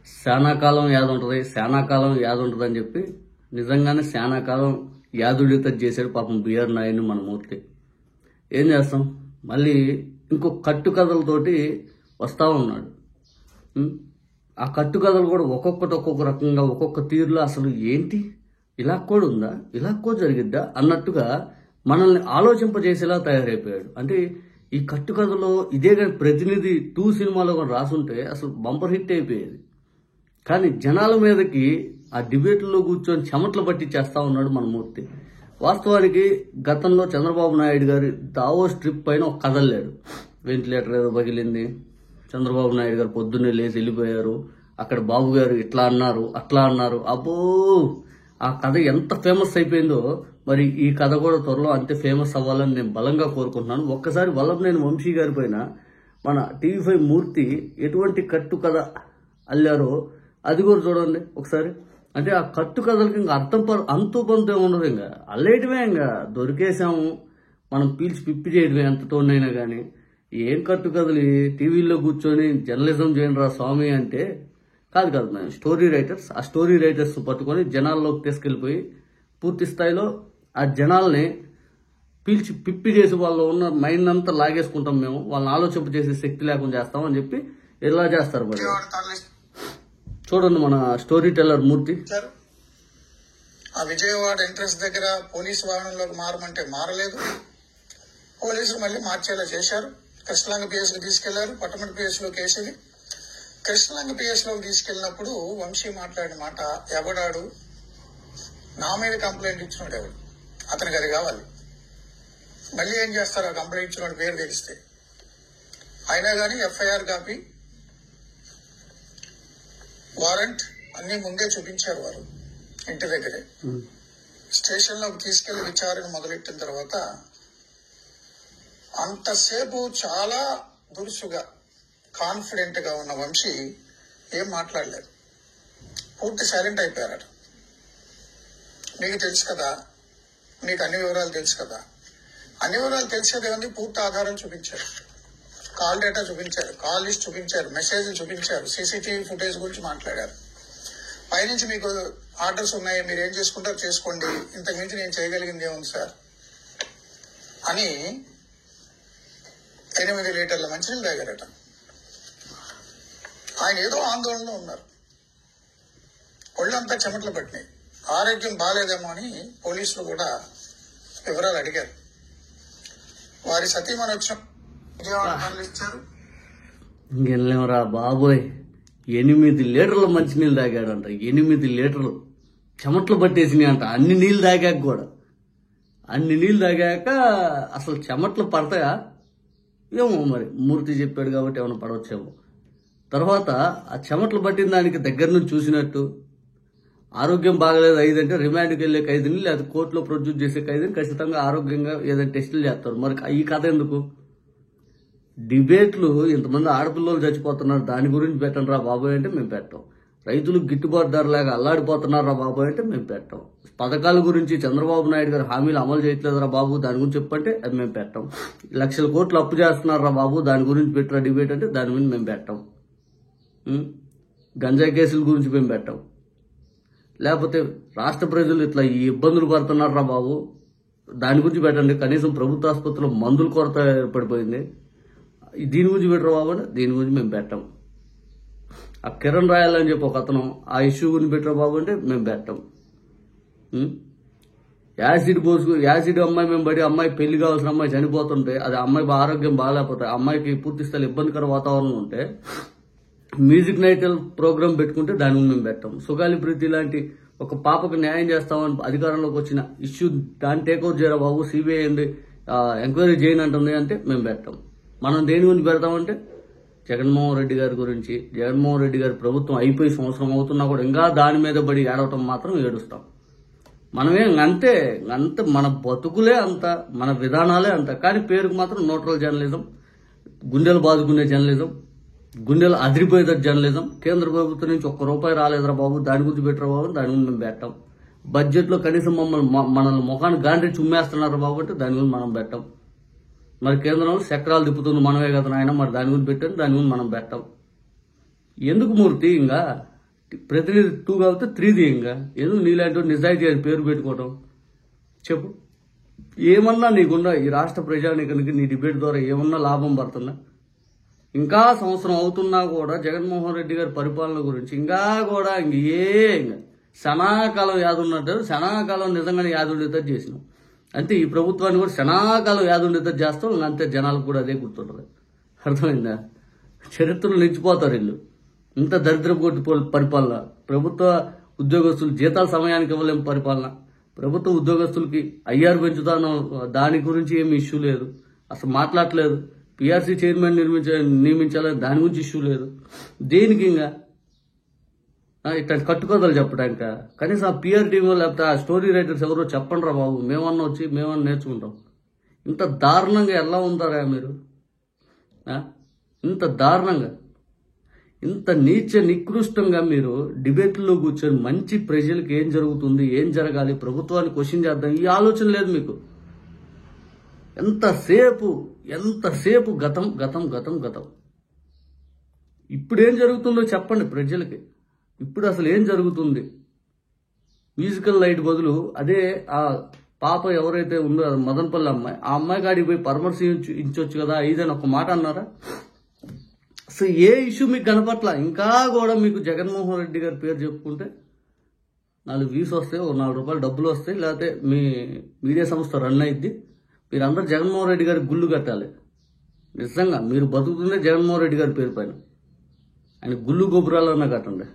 శానాకాలం యాద ఉంటుంది, శానాకాలం యాద ఉంటుంది అని చెప్పి నిజంగానే శానాకాలం యాదుడిత చేశాడు పాపం బిఆర్ నాయుడు మన మూర్తి. ఏం చేస్తాం, మళ్ళీ ఇంకో కట్టుకథలతోటి వస్తా ఉన్నాడు. ఆ కట్టుకథలు కూడా ఒక్కొక్కటి ఒక్కొక్క రకంగా ఒక్కొక్క తీరులో అసలు ఏంటి ఇలా కూడా ఉందా, ఇలా కూడా జరిగిద్దా అన్నట్టుగా మనల్ని ఆలోచింపజేసేలా తయారైపోయాడు. అంటే ఈ కట్టుకథలో ఇదే కానీ ప్రతినిధి 2 సినిమాలో కూడా రాసుంటే అసలు బంపర్ హిట్ అయిపోయేది. కానీ జనాల మీదకి ఆ డిబేట్లో కూర్చొని చెమట్లు పట్టి చేస్తా ఉన్నాడు మన మూర్తి. వాస్తవానికి గతంలో చంద్రబాబు నాయుడు గారి దావోస్ ట్రిప్ పైన ఒక కథ లేడు. వెంటిలేటర్ ఏదో పగిలింది, చంద్రబాబు నాయుడు గారు పొద్దున్నే లేచి వెళ్ళిపోయారు, అక్కడ బాబు గారు ఇట్లా అన్నారు అట్లా అన్నారు. అబ్బో, ఆ కథ ఎంత ఫేమస్ అయిపోయిందో మరి ఈ కథ కూడా త్వరలో అంతే ఫేమస్ అవ్వాలని నేను బలంగా కోరుకుంటున్నాను. ఒక్కసారి వల్లభనేని వంశీ గారి పైన మన టీవీ5 మూర్తి ఎటువంటి కట్టు కథ అల్లారో అది కూడా చూడండి ఒకసారి. అంటే ఆ కట్టు కథలకి ఇంకా అంతు పంతు ఏముండదు, ఇంకా అల్లేయటమే, ఇంకా దొరికేసాము మనం పీల్చి పిప్పి చేయడమే ఎంతతోనైనా. కానీ ఏం కట్టు కథలు, టీవీలో కూర్చొని జర్నలిజం చేయనరా స్వామి అంటే కాదు మేము స్టోరీ రైటర్స్. ఆ స్టోరీ రైటర్స్ పట్టుకొని జనాల్లోకి తీసుకెళ్ళిపోయి పూర్తి స్థాయిలో ఆ జనాల్ని పీల్చి పిప్పి చేసి వాళ్ళు ఉన్న మైండ్ అంతా లాగేసుకుంటాం మేము, వాళ్ళని ఆలోచింప చేసే శక్తి లేకుండా చేస్తామని చెప్పి ఎలా చేస్తారు మరి. చూడండి మన స్టోరీ టెల్లర్ మూర్తి. ఆ విజయవాడ ఎంట్రన్స్ దగ్గర పోలీసు వాహనంలోకి మారమంటే మారలేదు, పోలీసులు మళ్ళీ మార్చేలా చేశారు. కృష్ణలంగ పిఎస్ లో తీసుకెళ్లారు, పట్టమటి పిఎస్ లో కేసుని. కృష్ణలంగ పిఎస్ లోకి తీసుకెళ్లినప్పుడు వంశీ మాట్లాడిన మాట, ఎవడాడు నా మీద కంప్లైంట్ ఇచ్చినోడు ఎవడు, అతనికి అది కావాలి. మళ్ళీ ఏం చేస్తారు, ఆ కంప్లైంట్ ఇచ్చినోడు పేరు తెలిస్తే. అయినా కానీ ఎఫ్ఐఆర్ కాపీ, వారెంట్ అన్ని ముందే చూపించారు వారు ఇంటి దగ్గరే. స్టేషన్ లోకి తీసుకెళ్లి విచారణ మొదలెట్టిన తర్వాత అంతసేపు చాలా దురుసుగా కాన్ఫిడెంట్ గా ఉన్న వంశీ ఏం మాట్లాడలేదు, పూర్తి సైలెంట్ అయిపోయారట. మీకు తెలుసు కదా, మీకు అన్ని వివరాలు తెలుసు కదా. అన్ని వివరాలు తెలిసేది కానీ పూర్తి ఆధారం చూపించారు, కాల్ డేటా చూపించారు, కాల్ లిస్ట్ చూపించారు, మెసేజ్లు చూపించారు, సీసీటీవీ ఫుటేజ్ గురించి మాట్లాడారు. పైనుంచి మీకు ఆర్డర్స్ ఉన్నాయి, మీరు ఏం చేసుకుంటారో చేసుకోండి, ఇంతకు మించి నేను చేయగలిగింది ఏముంది సార్ అని 8 లీటర్ల మంచినీళ్ళు తాగారట. ఆయన ఏదో ఆందోళనలో ఉన్నారు, ఒళ్ళంతా చెమటలు పట్టినాయి, ఆరోగ్యం బాగాలేదేమో అని పోలీసులు కూడా వివరాలు అడిగారు. వారి సతీమణి వచ్చిన ఇచ్చారు. ఇంకెళ్ళేమరా బాబోయ్, 8 లీటర్ల మంచినీళ్ళు తాగాడంట. 8 లీటర్లు చెమట్లు పట్టేసినాయి అంట. అన్ని నీళ్ళు తాగాక కూడా, అన్ని నీళ్ళు తాగాక అసలు చెమట్లు పడతాయా ఏమో, మరి మూర్తి చెప్పాడు కాబట్టి ఏమైనా పడవచ్చేమో. తర్వాత ఆ చెమట్లు పట్టిన దానికి దగ్గర నుంచి చూసినట్టు, ఆరోగ్యం బాగలేదు 5 అంటే రిమాండ్కి వెళ్ళే ఖైదీని లేదా కోర్టులో ప్రొడ్యూస్ చేసే ఖైదీని ఖచ్చితంగా ఆరోగ్యంగా ఏదైనా టెస్టులు చేస్తారు. మరి ఈ కథ ఎందుకు? డిబేట్లు ఇంతమంది ఆడపిల్లలు చచ్చిపోతున్నారు దాని గురించి పెట్టండి రా బాబోయ్ అంటే మేము పెట్టాం. రైతులు గిట్టుబాటు ధరలాగా అల్లాడిపోతున్నారు రా బాబోయ్ అంటే మేము పెట్టాం. పథకాల గురించి చంద్రబాబు నాయుడు గారు హామీలు అమలు చేయట్లేదురా బాబు దాని గురించి చెప్పంటే అది మేము పెట్టాం. లక్షల కోట్లు అప్పు చేస్తున్నారా బాబు దాని గురించి పెట్టరా డిబేట్ అంటే దాని గురించి మేము పెట్టాం. గంజాయి కేసుల గురించి మేము పెట్టాం. లేకపోతే రాష్ట్ర ప్రజలు ఇట్లా ఈ ఇబ్బందులు పడుతున్నారా బాబు దాని గురించి పెట్టండి. కనీసం ప్రభుత్వ ఆసుపత్రిలో మందుల కొరత ఏర్పడిపోయింది దీని గురించి పెట్టరు బాబు అంటే దీని గురించి మేము పెట్టాం. ఆ కిరణ్ రాయల్ అని చెప్పి ఒక అతను ఆ ఇష్యూ గురించి పెట్టరా బాబు అంటే మేము పెట్టాం. యాసిడ్ అమ్మాయి మేము పడి అమ్మాయి పెళ్లి కావాల్సిన అమ్మాయి చనిపోతుంటే అది అమ్మాయి ఆరోగ్యం బాగాలేకపోతే అమ్మాయికి పూర్తి స్థాయి ఇబ్బందికర వాతావరణం ఉంటే మ్యూజిక్ నైట్ ప్రోగ్రామ్ పెట్టుకుంటే దాని గురించి మేము పెట్టాం. సుగాలి ప్రీతి లాంటి ఒక పాపకు న్యాయం చేస్తామని అధికారంలోకి వచ్చిన ఇష్యూ దాన్ని టేక్అవుట్ చేయరా బాబు సిబిఐ ఎంక్వైరీ చేయని అంటుంది అంటే మేము పెట్టాం. మనం దేని గురించి పెడతామంటే జగన్మోహన్ రెడ్డి గారి గురించి. జగన్మోహన్ రెడ్డి గారి ప్రభుత్వం అయిపోయి సంవత్సరం అవుతున్నా కూడా ఇంకా దాని మీద పడి ఏడవటం మాత్రం ఏడుస్తాం. మనమే అంతే మన బతుకులే అంత, మన విధానాలే అంత. కానీ పేరుకు మాత్రం న్యూట్రల్ జర్నలిజం, గుండెలు బాదుకునే జర్నలిజం, గుండెలు అదిరిపోయేది జర్నలిజం. కేంద్ర ప్రభుత్వం నుంచి ₹1 రాలేదురా బాబు దాని గురించి పెట్టరా బాబు దాని గురించి మేము పెట్టాం. బడ్జెట్లో కనీసం మనల్ని ముఖాన్ని గాండ్రి చుమ్మేస్తున్నారు బాబు అంటే దాని గురించి మనం పెట్టాం. మరి కేంద్రంలో చక్రాలు తిప్పుతుంది మనమే కదా ఆయన, మరి దాని గురించి పెట్టాను దాని గురించి మనం పెట్టాం. ఎందుకు మూర్తి ఇంకా ప్రతినిధి 2 కలిపితే 3 తీయంగా. ఎందుకు నీలాంటి నిజాయితీ అని పేరు పెట్టుకోవటం? చెప్పు. ఏమన్నా నీకున్నా ఈ రాష్ట్ర ప్రజానీకానికి నీ డిబేట్ ద్వారా ఏమన్నా లాభం పడుతుందా? ఇంకా సంవత్సరం అవుతున్నా కూడా జగన్మోహన్ రెడ్డి గారి పరిపాలన గురించి ఇంకా కూడా ఇంకా శనాకాలం యాదున్నట్టు శనాకాలం నిజంగానే యాదుండిత చేసినాం. అంతే ఈ ప్రభుత్వాన్ని కూడా శనాకాలం యాదుండిత చేస్తాం. అంతే జనాలకు కూడా అదే గుర్తుంటుంది. అర్థమైందా? చరిత్రలు నిలిచిపోతారు వీళ్ళు. ఇంత దరిద్రపు పరిపాలన. ప్రభుత్వ ఉద్యోగస్తులు జీతాల సమయానికి ఇవ్వలేం పరిపాలన. ప్రభుత్వ ఉద్యోగస్తులకి ఐఆర్ పెంచుతాను దాని గురించి ఏమి ఇష్యూ లేదు, అసలు మాట్లాడలేదు. పిఆర్సీ చైర్మన్ నియమించాలని దాని గురించి ఇష్యూ లేదు. దేనికి ఇంకా ఇట్లా కట్టుకోదలు చెప్పడానిక? కనీసం ఆ పిఆర్ టీమ్ లేకపోతే ఆ స్టోరీ రైటర్స్ ఎవరో చెప్పండి రా బాబు, మేమన్నా వచ్చి మేమన్నా నేర్చుకుంటాం. ఇంత దారుణంగా ఎలా ఉంటారా మీరు? ఇంత దారుణంగా, ఇంత నీచ నికృష్టంగా మీరు డిబేట్లో కూర్చొని మంచి ప్రజలకు ఏం జరుగుతుంది, ఏం జరగాలి, ప్రభుత్వాన్ని క్వశ్చన్ చేద్దాం, ఈ ఆలోచన లేదు మీకు. ఎంతసేపు గతం గతం గతం గతం. ఇప్పుడు ఏం జరుగుతుందో చెప్పండి ప్రజలకి. ఇప్పుడు అసలు ఏం జరుగుతుంది? మ్యూజికల్ లైట్ బదులు అదే ఆ పాప ఎవరైతే ఉందో మదనపల్లి అమ్మాయి, ఆ అమ్మాయి కాడికి పోయి పరామర్శించవచ్చు కదా, ఇదని ఒక మాట అన్నారా? అసలు ఏ ఇష్యూ మీకు కనపట్ల. ఇంకా కూడా మీకు జగన్మోహన్ రెడ్డి గారి పేరు చెప్పుకుంటే 4 వ్యూస్ వస్తాయి, ఒక 4 రూపాయలు డబ్బులు వస్తాయి, లేకపోతే మీ మీడియా సంస్థ రన్ అయింది. మీరందరూ జగన్మోహన్ రెడ్డి గారికి గుళ్ళు కట్టాలి. నిజంగా మీరు బతుకుతుందే జగన్మోహన్ రెడ్డి గారి పేరు పైన. ఆయన గుళ్ళు గోపురాలన్నా కట్టండి.